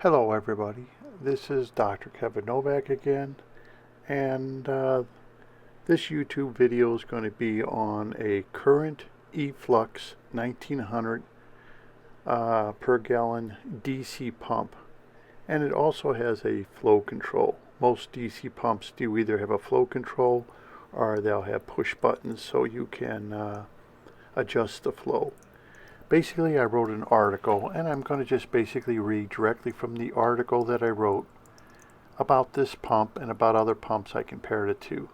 Hello everybody, this is Dr. Kevin Novak again, and this YouTube video is going to be on a current eFlux 1900 per gallon DC pump, and it also has a flow control. Most DC pumps do either have a flow control or they'll have push buttons so you can adjust the flow. Basically, I wrote an article, and I'm going to just basically read directly from the article that I wrote about this pump and about other pumps I compared it to.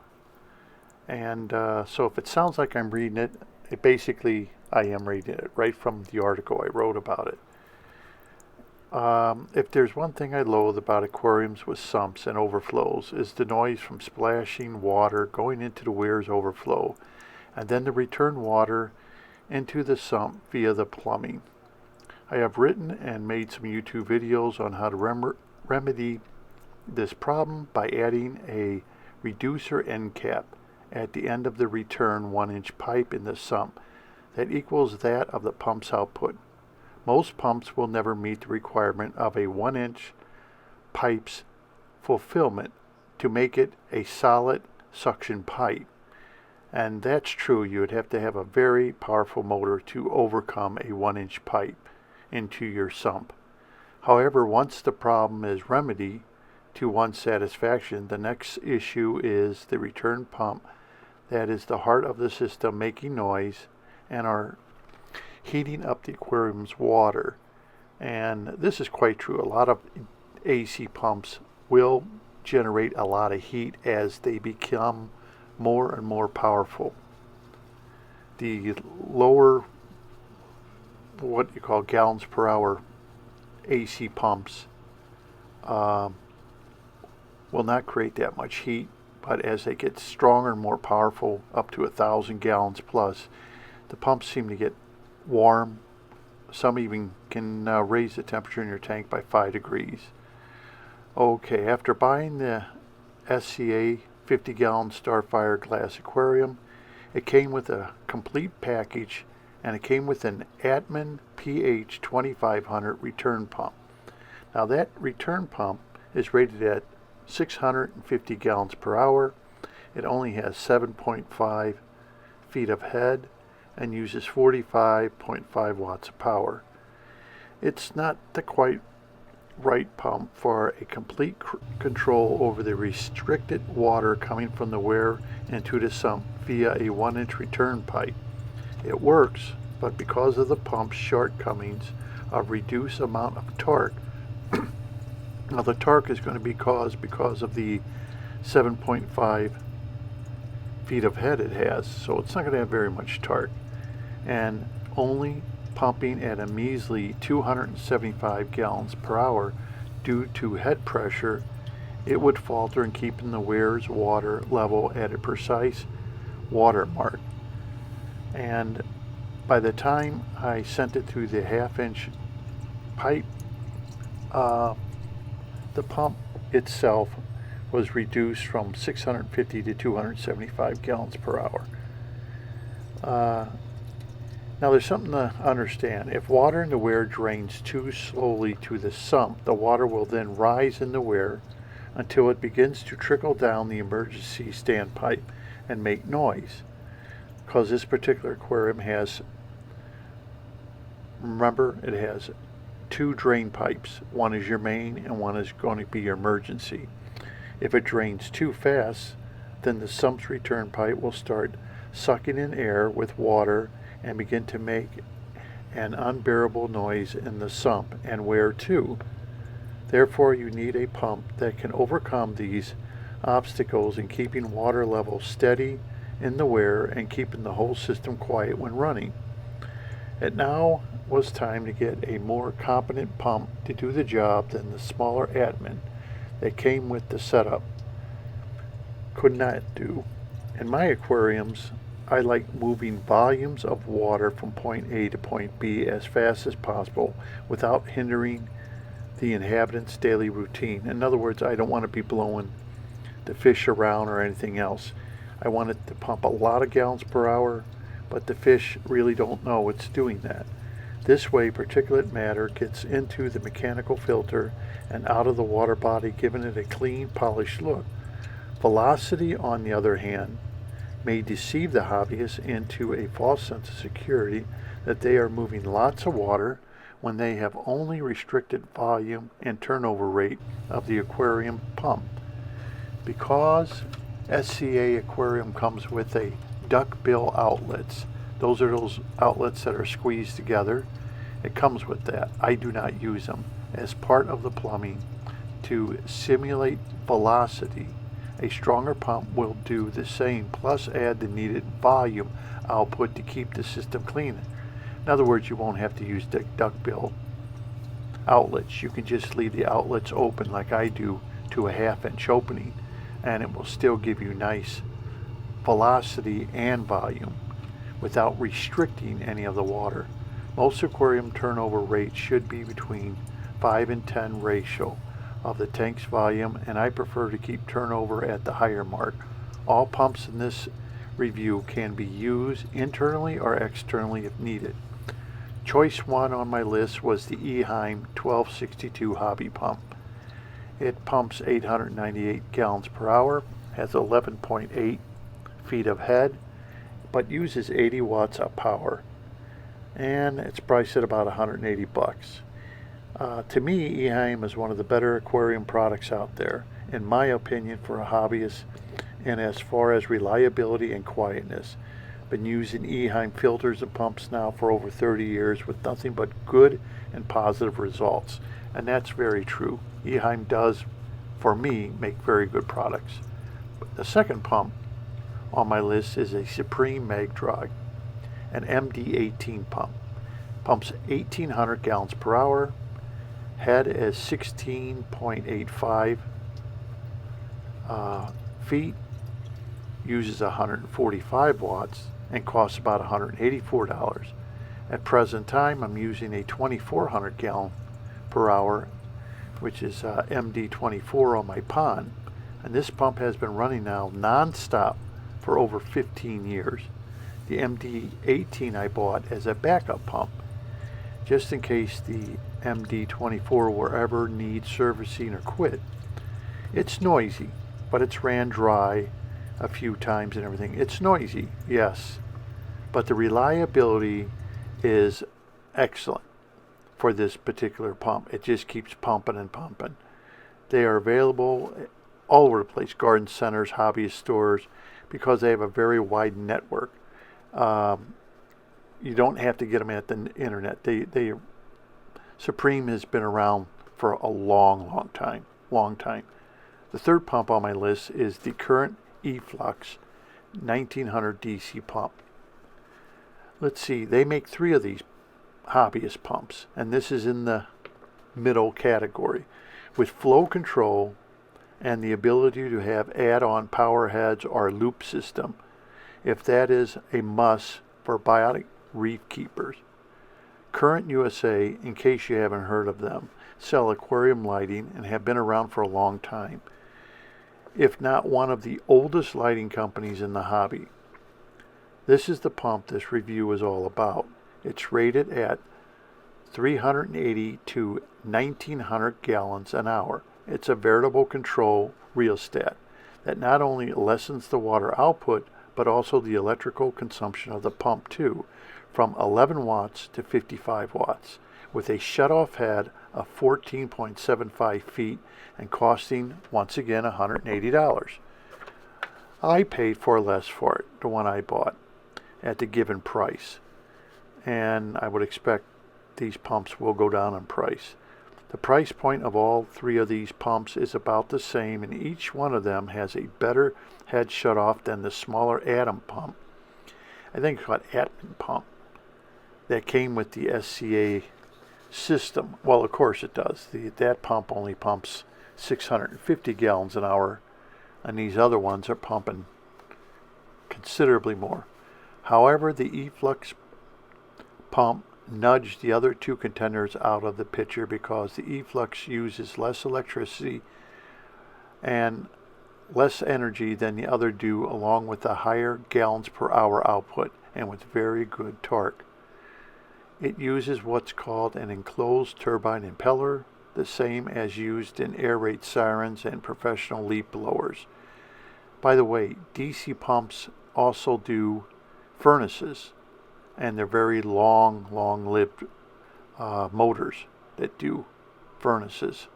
And so if it sounds like I'm reading it, I am reading it right from the article I wrote about it. If there's one thing I loathe about aquariums with sumps and overflows is the noise from splashing water going into the weir's overflow, and then the return water into the sump via the plumbing. I have written and made some YouTube videos on how to remedy this problem by adding a reducer end cap at the end of the return 1-inch pipe in the sump that equals that of the pump's output. Most pumps will never meet the requirement of a 1-inch pipe's fulfillment to make it a solid suction pipe. And that's true. You would have to have a very powerful motor to overcome a 1-inch pipe into your sump. However, once the problem is remedied to one's satisfaction, the next issue is the return pump that is the heart of the system, making noise and are heating up the aquarium's water. And this is quite true. A lot of AC pumps will generate a lot of heat as they become more and more powerful. The lower, what you call gallons per hour AC pumps will not create that much heat, but as they get stronger and more powerful, up to 1,000 gallons plus, the pumps seem to get warm. Some even can raise the temperature in your tank by 5 degrees. Okay, after buying the SCA 50-gallon Starfire glass aquarium, it came with a complete package, and it came with an Atman pH 2500 return pump. Now that return pump is rated at 650 gallons per hour. It only has 7.5 feet of head and uses 45.5 watts of power. It's not the quite right pump for a complete control over the restricted water coming from the weir into the sump via a 1-inch return pipe. It works, but because of the pump's shortcomings of reduced amount of torque, now the torque is going to be caused because of the 7.5 feet of head it has, so it's not going to have very much torque, and only pumping at a measly 275 gallons per hour due to head pressure, it would falter in keeping the weir's water level at a precise water mark. And by the time I sent it through the 1/2-inch pipe, the pump itself was reduced from 650 to 275 gallons per hour. Now there's something to understand. If water in the weir drains too slowly to the sump, the water will then rise in the weir until it begins to trickle down the emergency standpipe and make noise. Because this particular aquarium has, remember, it has 2 drain pipes. One is your main and one is going to be your emergency. If it drains too fast, then the sump's return pipe will start sucking in air with water and begin to make an unbearable noise in the sump and weir too. Therefore, you need a pump that can overcome these obstacles in keeping water level steady in the weir and keeping the whole system quiet when running. It now was time to get a more competent pump to do the job than the smaller Atman that came with the setup could not do. In my aquariums, I like moving volumes of water from point A to point B as fast as possible without hindering the inhabitants' daily routine. In other words, I don't want to be blowing the fish around or anything else. I want it to pump a lot of gallons per hour, but the fish really don't know it's doing that. This way, particulate matter gets into the mechanical filter and out of the water body, giving it a clean, polished look. Velocity, on the other hand, may deceive the hobbyist into a false sense of security that they are moving lots of water when they have only restricted volume and turnover rate of the aquarium pump. Because SCA aquarium comes with a duckbill outlets, those are those outlets that are squeezed together. It comes with that. I do not use them as part of the plumbing to simulate velocity. A stronger pump will do the same, plus add the needed volume output to keep the system clean. In other words, you won't have to use the duckbill outlets. You can just leave the outlets open like I do to a 1/2 inch opening, and it will still give you nice velocity and volume without restricting any of the water. Most aquarium turnover rates should be between 5 and 10 ratio of the tank's volume, and I prefer to keep turnover at the higher mark. All pumps in this review can be used internally or externally if needed. Choice 1 on my list was the Eheim 1262 hobby pump. It pumps 898 gallons per hour, has 11.8 feet of head, but uses 80 watts of power, and it's priced at about $180. To me, Eheim is one of the better aquarium products out there, in my opinion, for a hobbyist, and as far as reliability and quietness. Been using Eheim filters and pumps now for over 30 years with nothing but good and positive results, and that's very true. Eheim does, for me, make very good products. The second pump on my list is a Supreme Magdrog, an MD18 pump. Pumps 1,800 gallons per hour. Head is 16.85 feet, uses 145 watts, and costs about $184. At present time, I'm using a 2,400 gallon per hour, which is MD24 on my pond, and this pump has been running now non-stop for over 15 years. The MD18 I bought as a backup pump, just in case the MD24 will ever need servicing or quit. It's noisy, but it's ran dry a few times and everything. It's noisy, yes, but the reliability is excellent for this particular pump. It just keeps pumping and pumping. They are available all over the place, garden centers, hobbyist stores, because they have a very wide network. You don't have to get them at the internet. Supreme has been around for a long time. The third pump on my list is the current eFlux 1900 DC pump. Let's see, they make 3 of these hobbyist pumps, and this is in the middle category, with flow control and the ability to have add-on power heads or loop system, if that is a must for biotic reef keepers. Current USA, in case you haven't heard of them, sell aquarium lighting and have been around for a long time, if not one of the oldest lighting companies in the hobby. This is the pump this review is all about. It's rated at 380 to 1900 gallons an hour. It's a veritable control rheostat that not only lessens the water output, but also the electrical consumption of the pump too, from 11 watts to 55 watts, with a shutoff head of 14.75 feet and costing, once again, $180. I paid for less for it, the one I bought, at the given price, and I would expect these pumps will go down in price. The price point of all 3 of these pumps is about the same, and each one of them has a better head shutoff than the smaller Atom pump. I think it's called Atman pump that came with the SCA system. Well, of course it does. That pump only pumps 650 gallons an hour, and these other ones are pumping considerably more. However, the eFlux pump nudged the other 2 contenders out of the picture because the eFlux uses less electricity and less energy than the other do, along with a higher gallons per hour output and with very good torque. It uses what's called an enclosed turbine impeller, the same as used in air raid sirens and professional leaf blowers. By the way, DC pumps also do furnaces, and they're very long-lived motors that do furnaces.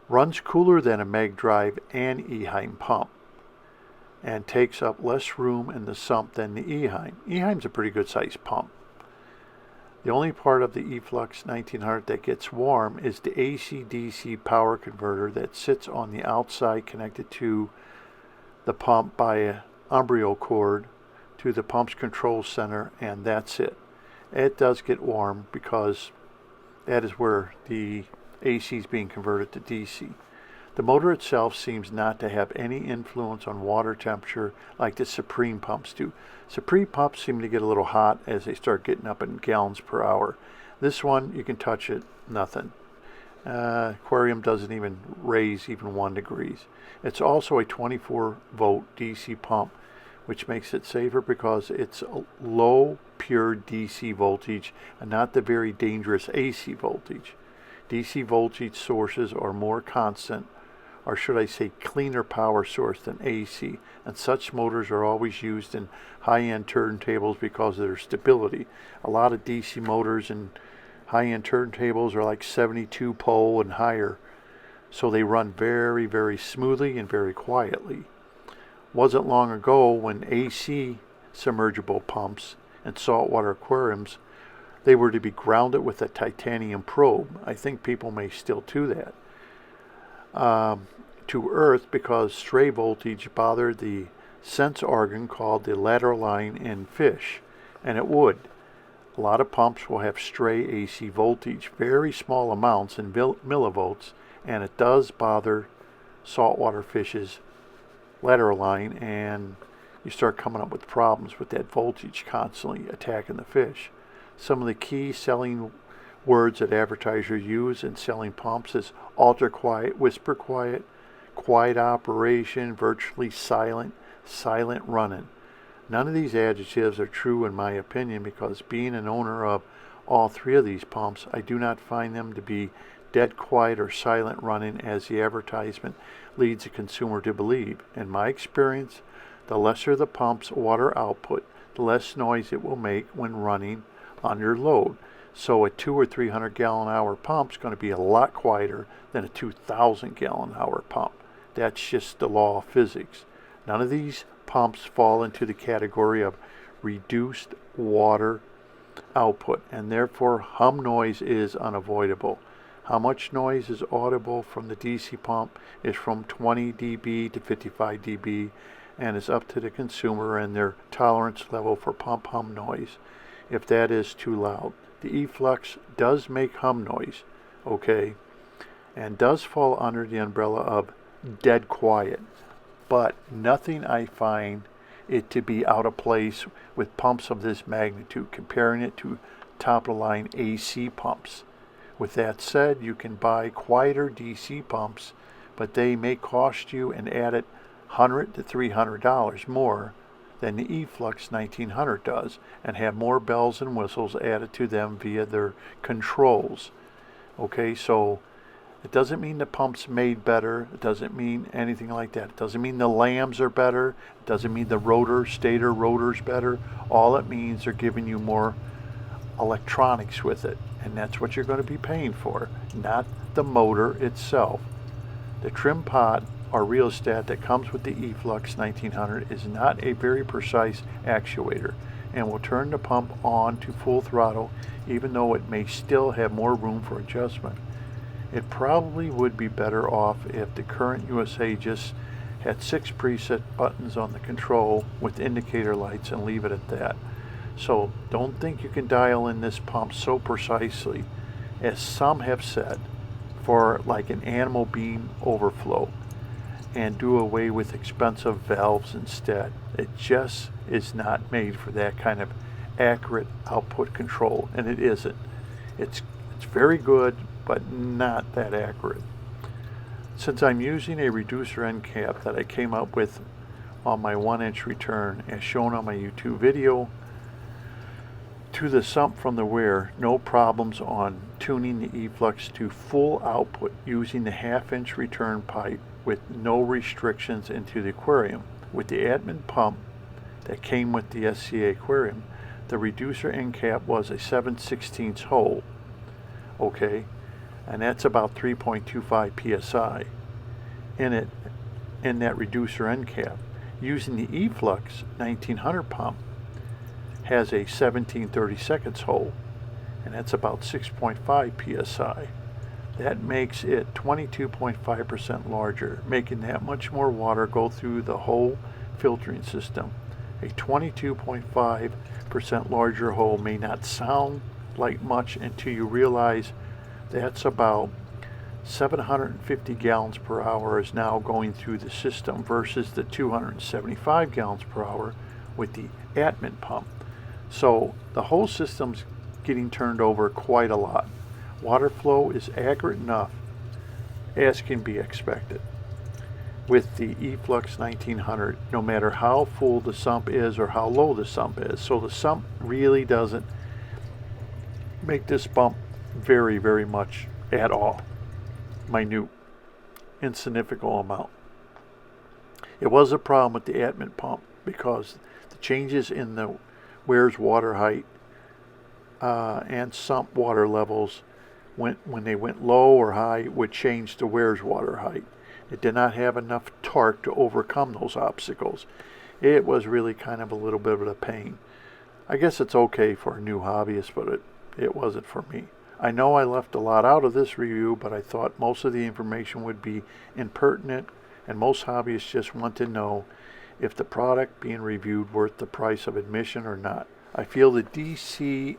Runs cooler than a mag drive and eHeim pump, and takes up less room in the sump than the eHeim. eHeim's a pretty good sized pump. The only part of the eFlux 1900 that gets warm is the AC-DC power converter that sits on the outside connected to the pump by an umbilical cord to the pump's control center, and that's it. It does get warm because that is where the AC is being converted to DC. The motor itself seems not to have any influence on water temperature like the Supreme pumps do. Supreme pumps seem to get a little hot as they start getting up in gallons per hour. This one, you can touch it, nothing. Aquarium doesn't even raise even 1 degree. It's also a 24-volt DC pump, which makes it safer because it's a low, pure DC voltage and not the very dangerous AC voltage. DC voltage sources are more constant, or should I say cleaner power source than AC, and such motors are always used in high-end turntables because of their stability. A lot of DC motors and high-end turntables are like 72 pole and higher, so they run very, very smoothly and very quietly. Wasn't long ago when AC submergible pumps and saltwater aquariums, they were to be grounded with a titanium probe. I think people may still do that. To earth because stray voltage bothered the sense organ called the lateral line in fish, and it would. A lot of pumps will have stray AC voltage, very small amounts in millivolts, and it does bother saltwater fish's lateral line, and you start coming up with problems with that voltage constantly attacking the fish. Some of the key selling words that advertisers use in selling pumps is ultra quiet, whisper quiet, quiet operation, virtually silent, silent running. None of these adjectives are true in my opinion because being an owner of all 3 of these pumps, I do not find them to be dead quiet or silent running as the advertisement leads the consumer to believe. In my experience, the lesser the pump's water output, the less noise it will make when running under load. So a 200 or 300 gallon hour pump is going to be a lot quieter than a 2,000 gallon hour pump. That's just the law of physics. None of these pumps fall into the category of reduced water output, and therefore hum noise is unavoidable. How much noise is audible from the DC pump is from 20 dB to 55 dB, and is up to the consumer and their tolerance level for pump hum noise if that is too loud. The eFlux does make hum noise, okay, and does fall under the umbrella of dead quiet, but nothing I find it to be out of place with pumps of this magnitude, comparing it to top-of-the-line AC pumps. With that said, you can buy quieter DC pumps, but they may cost you an added $100 to $300 more than the eFlux 1900 does, and have more bells and whistles added to them via their controls. Okay, so it doesn't mean the pump's made better. It doesn't mean anything like that. It doesn't mean the lambs are better. It doesn't mean the stator rotor's better. All it means they're giving you more electronics with it, and that's what you're going to be paying for, not the motor itself. The trim pot or rheostat that comes with the eFlux 1900 is not a very precise actuator and will turn the pump on to full throttle even though it may still have more room for adjustment. It probably would be better off if the current USA just had 6 preset buttons on the control with indicator lights and leave it at that. So don't think you can dial in this pump so precisely as some have said for like an animal beam overflow and do away with expensive valves instead. It just is not made for that kind of accurate output control, and it isn't. It's very good, but not that accurate. Since I'm using a reducer end cap that I came up with on my 1-inch return as shown on my YouTube video, to the sump from the weir. No problems on tuning the eFlux to full output using the 1/2 inch return pipe with no restrictions into the aquarium. With the admin pump that came with the SCA aquarium, the reducer end cap was a 7/16 hole, okay, and that's about 3.25 psi in that reducer end cap. Using the eFlux 1900 pump has a 17/32 hole, and that's about 6.5 psi. That makes it 22.5% larger, making that much more water go through the whole filtering system. A 22.5% larger hole may not sound like much until you realize that's about 750 gallons per hour is now going through the system versus the 275 gallons per hour with the admin pump. So the whole system's getting turned over quite a lot. Water flow is accurate enough as can be expected with the eFlux 1900, no matter how full the sump is or how low the sump is. So the sump really doesn't make this bump very, very much at all. Minute, insignificant amount. It was a problem with the admin pump because the changes in the weir's water height and sump water levels when they went low or high would change the weir's water height. It did not have enough torque to overcome those obstacles. It was really kind of a little bit of a pain. I guess it's okay for a new hobbyist, but it wasn't for me. I know I left a lot out of this review, but I thought most of the information would be impertinent, and most hobbyists just want to know if the product being reviewed worth the price of admission or not. I feel the DC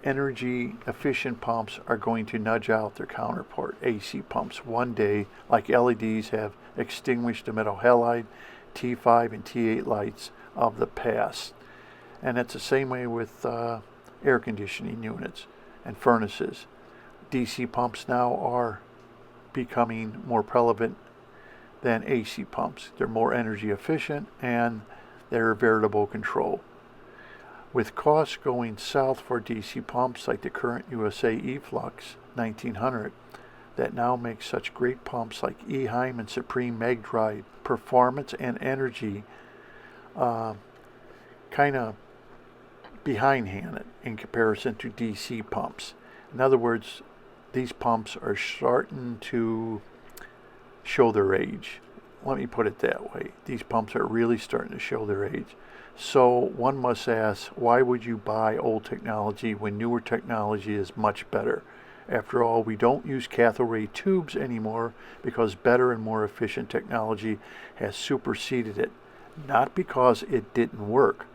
energy efficient pumps are going to nudge out their counterpart AC pumps one day, like LEDs have extinguished the metal halide T5 and T8 lights of the past. And it's the same way with air conditioning units and furnaces. DC pumps now are becoming more prevalent than AC pumps. They're more energy efficient and they're variable control. With costs going south for DC pumps like the current USA eFlux 1900 that now makes such great pumps like eHeim and Supreme Meg Drive, performance and energy kind of behindhanded in comparison to DC pumps. In other words, these pumps are starting to show their age. Let me put it that way. These pumps are really starting to show their age. So one must ask, why would you buy old technology when newer technology is much better? After all, we don't use cathode ray tubes anymore because better and more efficient technology has superseded it, not because it didn't work.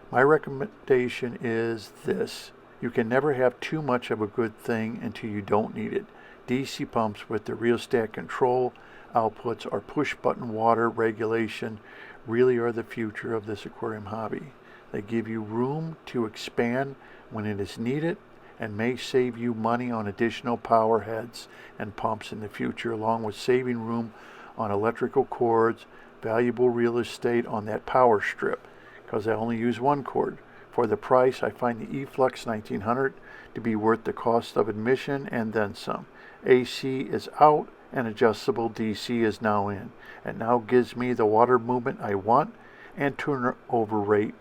My recommendation is this: you can never have too much of a good thing until you don't need it. DC pumps with the rheostat control outputs or push button water regulation really are the future of this aquarium hobby. They give you room to expand when it is needed and may save you money on additional power heads and pumps in the future, along with saving room on electrical cords, valuable real estate on that power strip, because I only use one cord. For the price, I find the eFlux 1900 to be worth the cost of admission and then some. AC is out and adjustable DC is now in. It now gives me the water movement I want and turnover rate,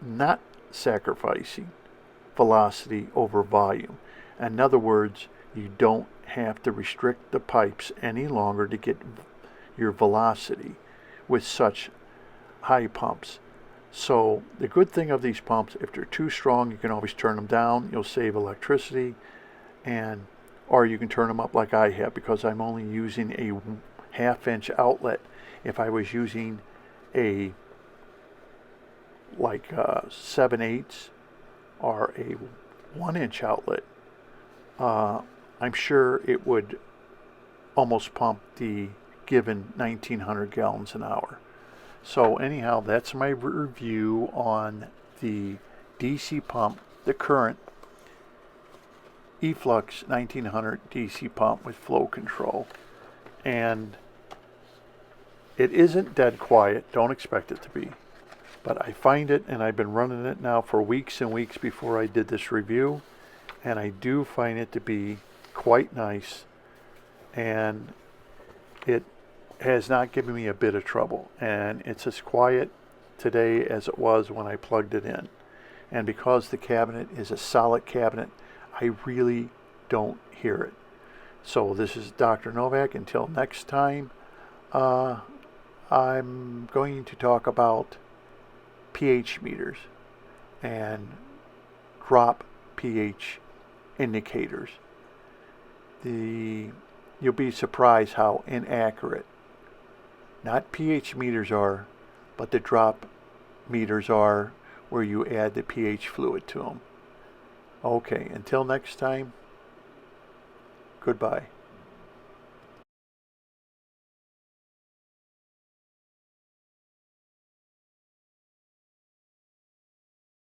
not sacrificing velocity over volume. In other words, you don't have to restrict the pipes any longer to get your velocity with such high pumps. So the good thing of these pumps, if they're too strong, you can always turn them down. You'll save electricity, or you can turn them up like I have, because I'm only using a 1/2 inch outlet. If I was using a 7/8 or a 1-inch outlet, I'm sure it would almost pump the given 1900 gallons an hour. So anyhow, that's my review on the DC pump, the current eFlux 1900 DC pump with flow control. And it isn't dead quiet, don't expect it to be, But I find it, and I've been running it now for weeks and weeks before I did this review, and I do find it to be quite nice, and it has not given me a bit of trouble, and it's as quiet today as it was when I plugged it in. And because the cabinet is a solid cabinet, I really don't hear it. So this is Dr. Novak. Until next time, I'm going to talk about pH meters and drop pH indicators. You'll be surprised how inaccurate not pH meters are, but the drop meters are, where you add the pH fluid to them. Okay, until next time, goodbye.